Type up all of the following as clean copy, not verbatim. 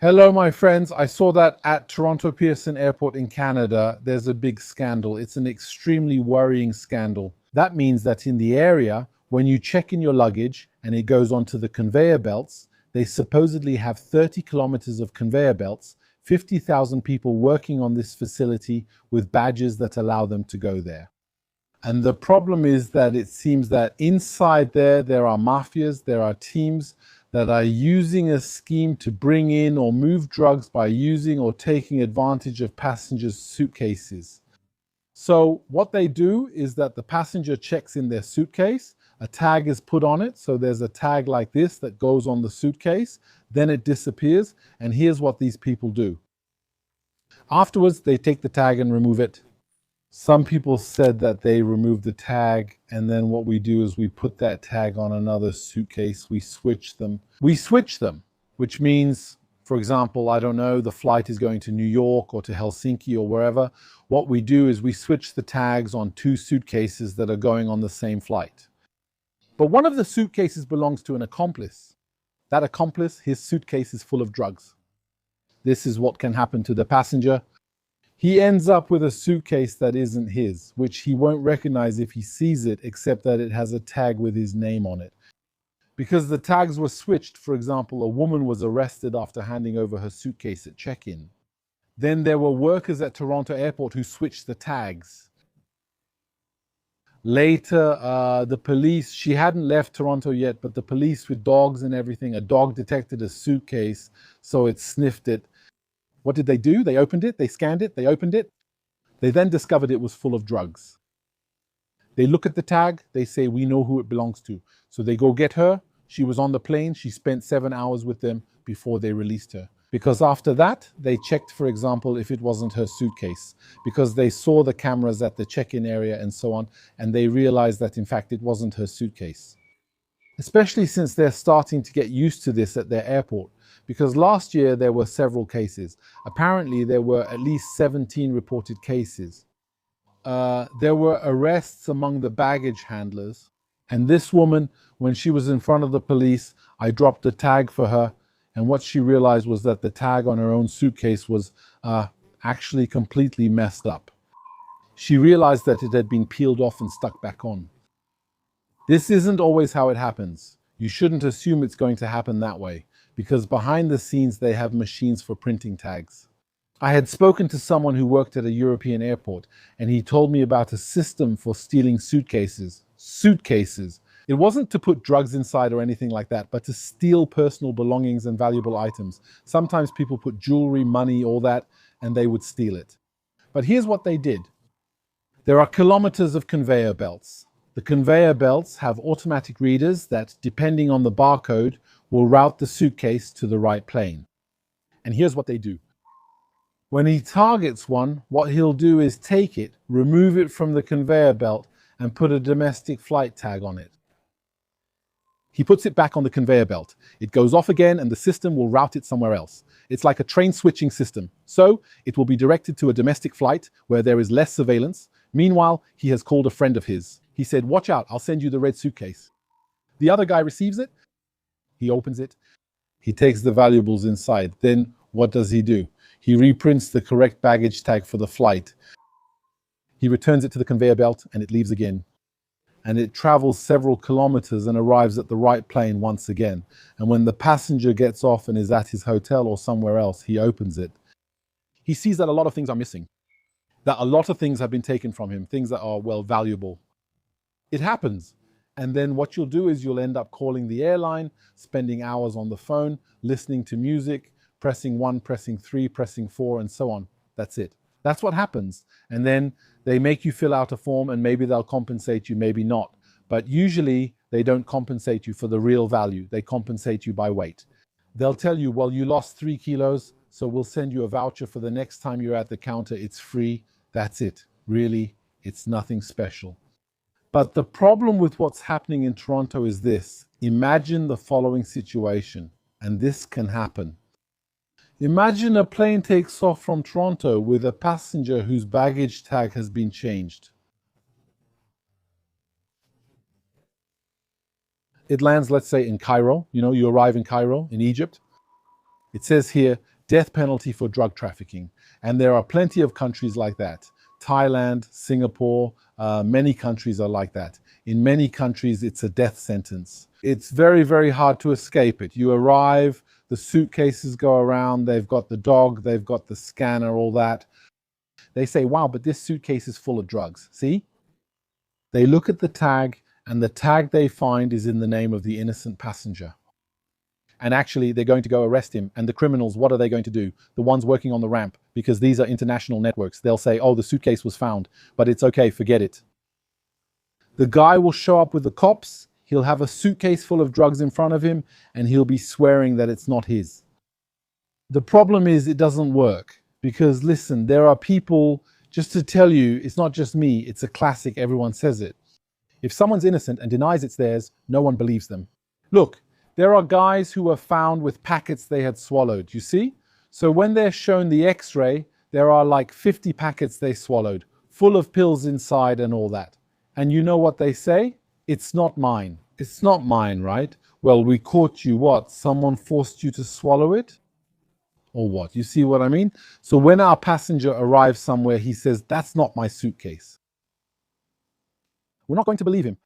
Hello, my friends. I saw that at Toronto Pearson Airport in Canada, there's a big scandal. It's an extremely worrying scandal. That means that in the area, when you check in your luggage and it goes onto the conveyor belts, they supposedly have 30 kilometers of conveyor belts, 50,000 people working on this facility with badges that allow them to go there. And the problem is that it seems that inside there are mafias, there are teams that are using a scheme to bring in or move drugs by using or taking advantage of passengers' suitcases. So, what they do is that the passenger checks in their suitcase, a tag is put on it. So, there's a tag like this that goes on the suitcase, then it disappears. And here's what these people do afterwards, they take the tag and remove it. Some people said that they remove the tag, and then what we do is we put that tag on another suitcase. We switch them. Which means, for example, I don't know, the flight is going to New York or to Helsinki or wherever. What we do is we switch the tags on two suitcases that are going on the same flight. But one of the suitcases belongs to an accomplice. That accomplice, his suitcase is full of drugs. This is what can happen to the passenger. He ends up with a suitcase that isn't his, which he won't recognize if he sees it, except that it has a tag with his name on it. Because the tags were switched, for example, a woman was arrested after handing over her suitcase at check-in. Then there were workers at Toronto Airport who switched the tags. Later, the police, she hadn't left Toronto yet, but the police with dogs and everything, a dog detected a suitcase, so it sniffed it. What did they do? They opened it, they scanned it, they opened it. They then discovered it was full of drugs. They look at the tag, they say, we know who it belongs to. So they go get her. She was on the plane. She spent 7 hours with them before they released her. Because after that, they checked, for example, if it wasn't her suitcase, because they saw the cameras at the check-in area and so on, and they realized that, in fact, it wasn't her suitcase. Especially since they're starting to get used to this at their airport. Because last year there were several cases. Apparently there were at least 17 reported cases. There were arrests among the baggage handlers. And this woman, when she was in front of the police, I dropped a tag for her. And what she realized was that the tag on her own suitcase was actually completely messed up. She realized that it had been peeled off and stuck back on. This isn't always how it happens. You shouldn't assume it's going to happen that way, because behind the scenes they have machines for printing tags. I had spoken to someone who worked at a European airport, and he told me about a system for stealing suitcases. Suitcases. It wasn't to put drugs inside or anything like that, but to steal personal belongings and valuable items. Sometimes people put jewelry, money, all that, and they would steal it. But here's what they did. There are kilometers of conveyor belts. The conveyor belts have automatic readers that, depending on the barcode, will route the suitcase to the right plane. And here's what they do. When he targets one, what he'll do is take it, remove it from the conveyor belt, and put a domestic flight tag on it. He puts it back on the conveyor belt. It goes off again, and the system will route it somewhere else. It's like a train switching system. So it will be directed to a domestic flight where there is less surveillance. Meanwhile, he has called a friend of his. He said, watch out, I'll send you the red suitcase. The other guy receives it. He opens it. He takes the valuables inside. Then what does he do? He reprints the correct baggage tag for the flight. He returns it to the conveyor belt and it leaves again. And it travels several kilometers and arrives at the right plane once again. And when the passenger gets off and is at his hotel or somewhere else, he opens it. He sees that a lot of things are missing, that a lot of things have been taken from him, things that are, well, valuable. It happens. And then what you'll do is you'll end up calling the airline, spending hours on the phone, listening to music, pressing 1, pressing 3, pressing 4, and so on. That's it. That's what happens. And then they make you fill out a form, and maybe they'll compensate you, maybe not. But usually they don't compensate you for the real value. They compensate you by weight. They'll tell you, well, you lost 3 kilos, so we'll send you a voucher for the next time you're at the counter. It's free. That's it. Really, it's nothing special. But the problem with what's happening in Toronto is this. Imagine the following situation, and this can happen. Imagine a plane takes off from Toronto with a passenger whose baggage tag has been changed. It lands, let's say, in Cairo. You arrive in Cairo, in Egypt. It says here, death penalty for drug trafficking. And there are plenty of countries like that. Thailand, Singapore, many countries are like that. In many countries, it's a death sentence. It's very, very hard to escape it. You arrive, the suitcases go around, they've got the dog, they've got the scanner, all that. They say, wow, but this suitcase is full of drugs. See? They look at the tag, and the tag they find is in the name of the innocent passenger. And actually, they're going to go arrest him. And the criminals, what are they going to do? The ones working on the ramp, because these are international networks. They'll say, oh, the suitcase was found, but it's okay, forget it. The guy will show up with the cops. He'll have a suitcase full of drugs in front of him, and he'll be swearing that it's not his. The problem is it doesn't work. Because listen, there are people, just to tell you, it's not just me, it's a classic, everyone says it. If someone's innocent and denies it's theirs, no one believes them. Look, there are guys who were found with packets they had swallowed, you see? So when they're shown the x-ray, there are like 50 packets they swallowed, full of pills inside and all that. And you know what they say? It's not mine. It's not mine, right? Well, we caught you, what? Someone forced you to swallow it? Or what? You see what I mean? So when our passenger arrives somewhere, he says, that's not my suitcase. We're not going to believe him.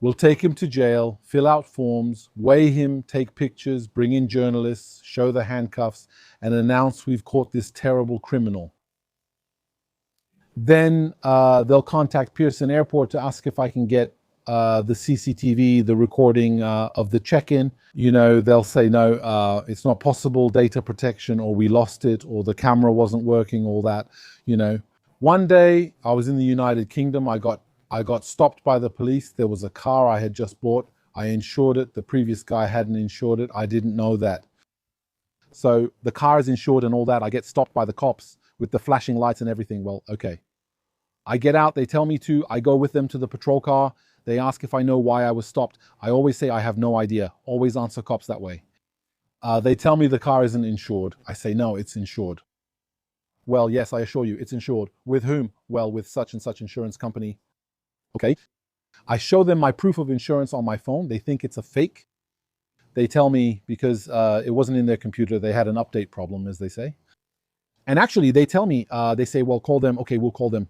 We'll take him to jail, fill out forms, weigh him, take pictures, bring in journalists, show the handcuffs, and announce we've caught this terrible criminal. Then they'll contact Pearson Airport to ask if I can get the CCTV, the recording of the check-in. You know, they'll say, no, it's not possible, data protection, or we lost it, or the camera wasn't working, all that, you know. One day, I was in the United Kingdom. I got stopped by the police. There was a car I had just bought. I insured it. The previous guy hadn't insured it. I didn't know that. So the car is insured and all that. I get stopped by the cops with the flashing lights and everything. Well, okay. I get out. They tell me to. I go with them to the patrol car. They ask if I know why I was stopped. I always say I have no idea. Always answer cops that way. They tell me the car isn't insured. I say, no, it's insured. Well, yes, I assure you, it's insured. With whom? Well, with such and such insurance company. Okay. I show them my proof of insurance on my phone. They think it's a fake. They tell me because it wasn't in their computer. They had an update problem, as they say. And actually, they tell me, they say, well, call them. Okay, we'll call them.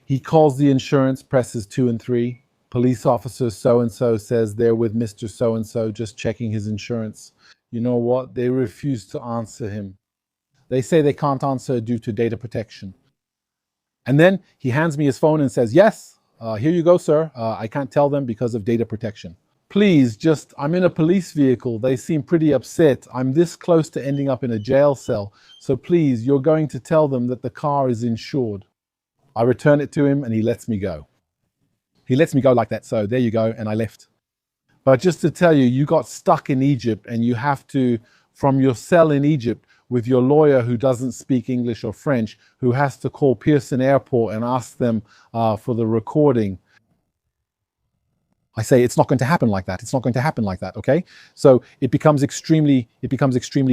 He calls the insurance, presses 2 and 3. Police officer so-and-so says they're with Mr. So-and-so, just checking his insurance. You know what? They refuse to answer him. They say they can't answer due to data protection. And then he hands me his phone and says, yes, here you go, sir. I can't tell them because of data protection. Please, I'm in a police vehicle. They seem pretty upset. I'm this close to ending up in a jail cell. So please, you're going to tell them that the car is insured. I return it to him and he lets me go. He lets me go like that. So there you go. And I left. But just to tell you, you got stuck in Egypt and you have to, from your cell in Egypt, with your lawyer who doesn't speak English or French, who has to call Pearson Airport and ask them for the recording. I say, it's not going to happen like that. It's not going to happen like that. Okay. So it becomes extremely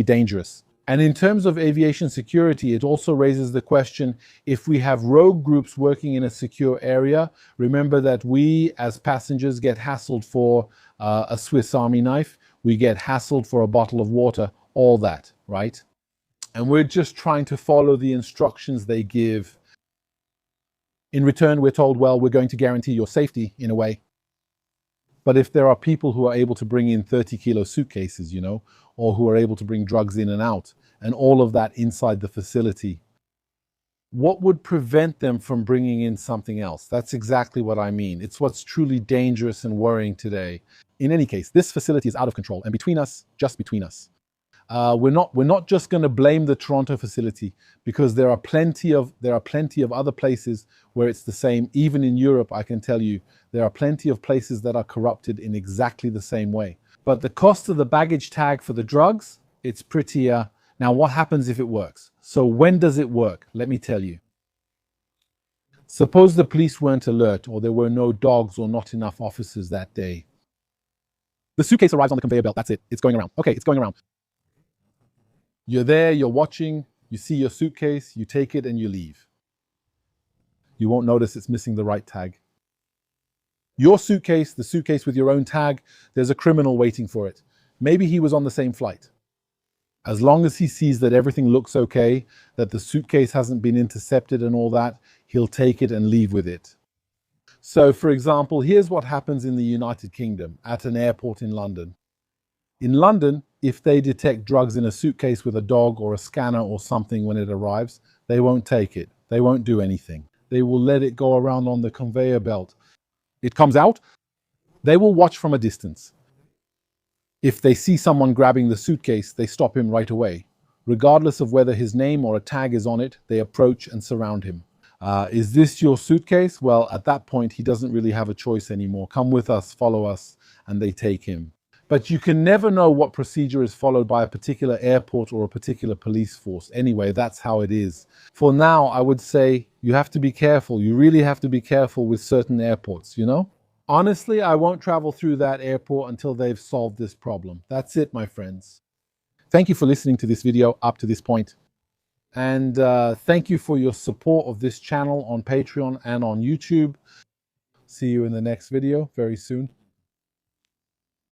dangerous. And in terms of aviation security, it also raises the question, if we have rogue groups working in a secure area, remember that we as passengers get hassled for a Swiss Army knife, we get hassled for a bottle of water, all that, right? And we're just trying to follow the instructions they give. In return, we're told, well, we're going to guarantee your safety in a way. But if there are people who are able to bring in 30-kilo suitcases, you know, or who are able to bring drugs in and out, and all of that inside the facility, what would prevent them from bringing in something else? That's exactly what I mean. It's what's truly dangerous and worrying today. In any case, this facility is out of control, and between us, just between us, we're not just going to blame the Toronto facility, because there are plenty of other places where it's the same. Even in Europe, I can tell you, there are plenty of places that are corrupted in exactly the same way. But the cost of the baggage tag for the drugs, it's pretty. Now, what happens if it works? So when does it work? Let me tell you. Suppose the police weren't alert, or there were no dogs or not enough officers that day. The suitcase arrives on the conveyor belt. That's it. It's going around. Okay, it's going around. You're there, you're watching, you see your suitcase, you take it and you leave. You won't notice it's missing the right tag. Your suitcase, the suitcase with your own tag, there's a criminal waiting for it. Maybe he was on the same flight. As long as he sees that everything looks okay, that the suitcase hasn't been intercepted and all that, he'll take it and leave with it. So, for example, here's what happens in the United Kingdom at an airport in London. In London, if they detect drugs in a suitcase with a dog or a scanner or something when it arrives, they won't take it. They won't do anything. They will let it go around on the conveyor belt. It comes out, they will watch from a distance. If they see someone grabbing the suitcase, they stop him right away. Regardless of whether his name or a tag is on it, they approach and surround him. Is this your suitcase? Well, at that point, he doesn't really have a choice anymore. Come with us, follow us, and they take him. But you can never know what procedure is followed by a particular airport or a particular police force. Anyway, that's how it is. For now, I would say you have to be careful. You really have to be careful with certain airports, you know? Honestly, I won't travel through that airport until they've solved this problem. That's it, my friends. Thank you for listening to this video up to this point. And thank you for your support of this channel on Patreon and on YouTube. See you in the next video very soon.